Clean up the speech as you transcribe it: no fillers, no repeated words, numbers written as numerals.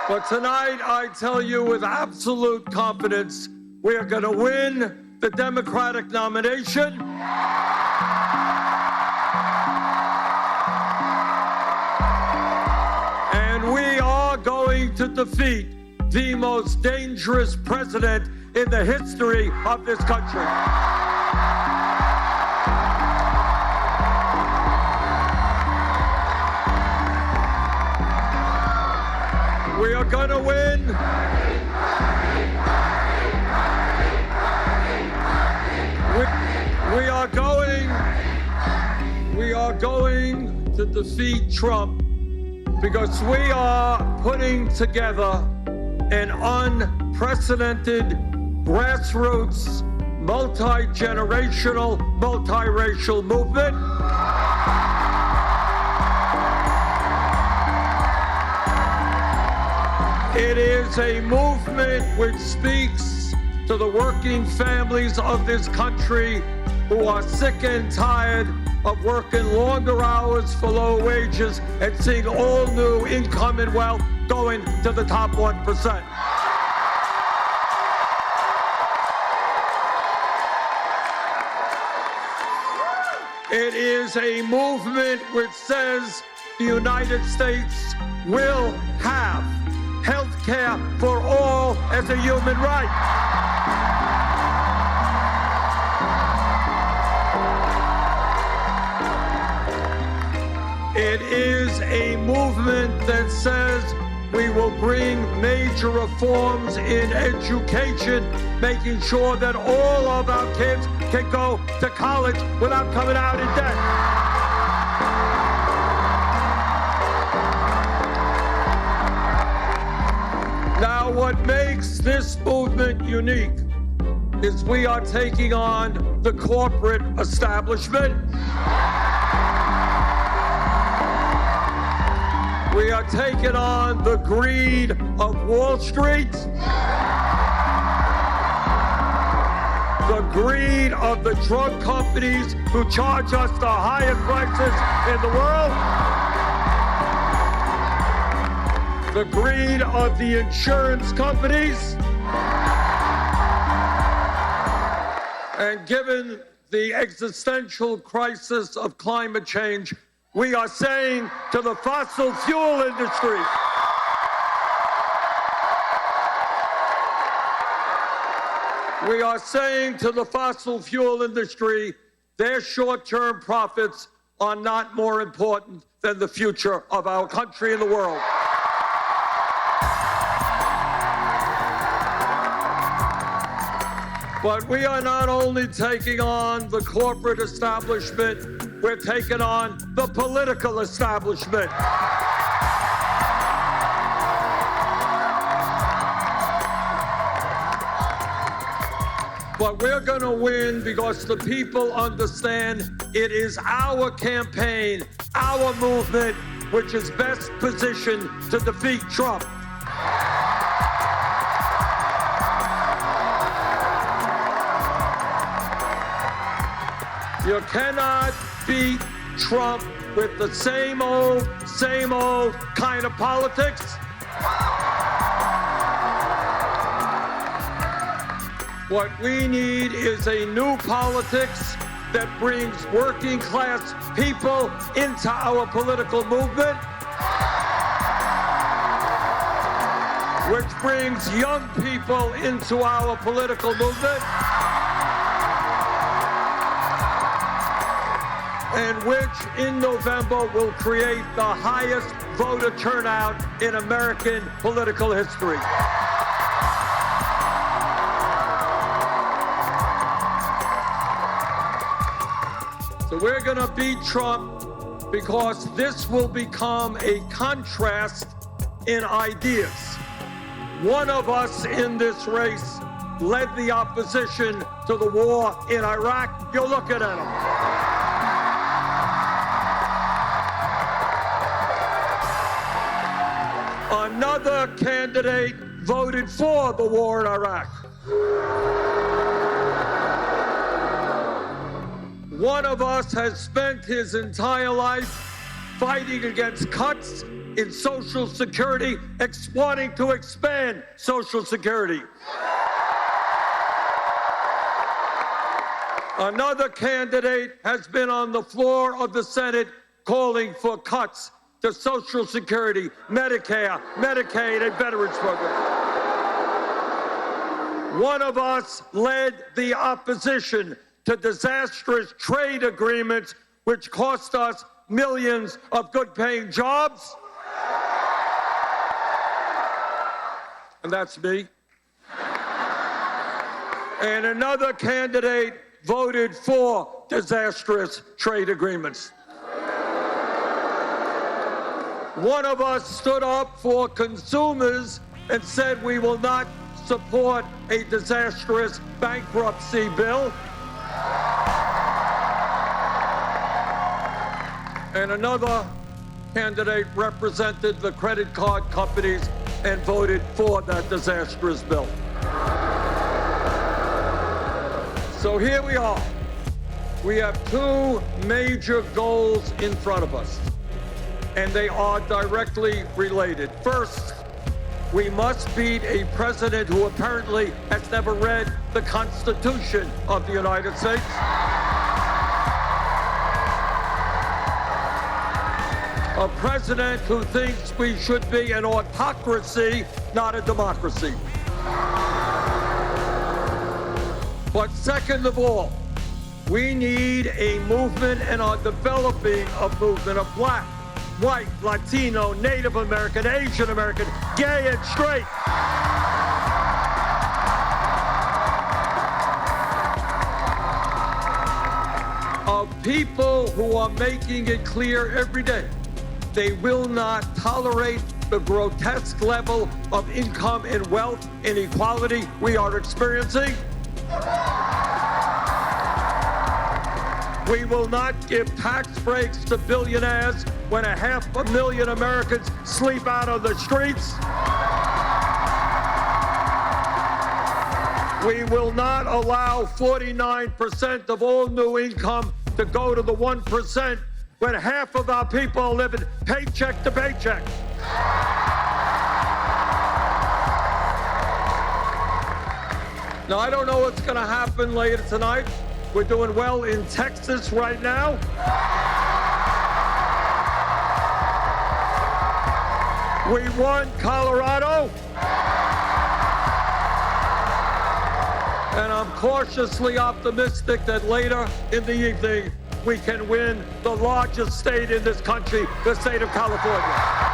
But tonight, I tell you with absolute confidence, we are going to win the Democratic nomination. And we are going to defeat the most dangerous president in the history of this country. We are going to win. We are going to defeat Trump because we are putting together an unprecedented grassroots, multi-generational, multiracial movement. It is a movement which speaks to the working families of this country who are sick and tired of working longer hours for low wages and seeing all new income and wealth going to the top 1%. It is a movement which says the United States will have health care for all as a human right. It is a movement that says we will bring major reforms in education, making sure that all of our kids can go to college without coming out in debt. Now, what makes this movement unique is we are taking on the corporate establishment. We are taking on the greed of Wall Street, the greed of the drug companies who charge us the highest prices in the world, the greed of the insurance companies, and given the existential crisis of climate change, we are saying to the fossil fuel industry, their short-term profits are not more important than the future of our country and the world. But we are not only taking on the corporate establishment, we're taking on the political establishment. But we're going to win because the people understand it is our campaign, our movement, which is best positioned to defeat Trump. You cannot beat Trump with the same old kind of politics. What we need is a new politics that brings working class people into our political movement, which brings young people into our political movement, and which in November will create the highest voter turnout in American political history. So we're going to beat Trump because this will become a contrast in ideas. One of us in this race led the opposition to the war in Iraq. You're looking at him. Another candidate voted for the war in Iraq. One of us has spent his entire life fighting against cuts in Social Security, wanting to expand Social Security. Another candidate has been on the floor of the Senate calling for cuts to Social Security, Medicare, Medicaid, and Veterans Program. One of us led the opposition to disastrous trade agreements which cost us millions of good-paying jobs. And that's me. And another candidate voted for disastrous trade agreements. One of us stood up for consumers and said we will not support a disastrous bankruptcy bill. And another candidate represented the credit card companies and voted for that disastrous bill. So here we are. We have two major goals in front of us, and they are directly related. First, we must beat a president who apparently has never read the Constitution of the United States. A president who thinks we should be an autocracy, not a democracy. But second of all, we need a movement and are developing a movement of Black, white, Latino, Native American, Asian American, gay and straight. Of people who are making it clear every day they will not tolerate the grotesque level of income and wealth inequality we are experiencing. We will not give tax breaks to billionaires when 500,000 Americans sleep out on the streets. We will not allow 49% of all new income to go to the 1% when half of our people are living paycheck to paycheck. Now, I don't know what's going to happen later tonight. We're doing well in Texas right now. We won Colorado. And I'm cautiously optimistic that later in the evening, we can win the largest state in this country, the state of California.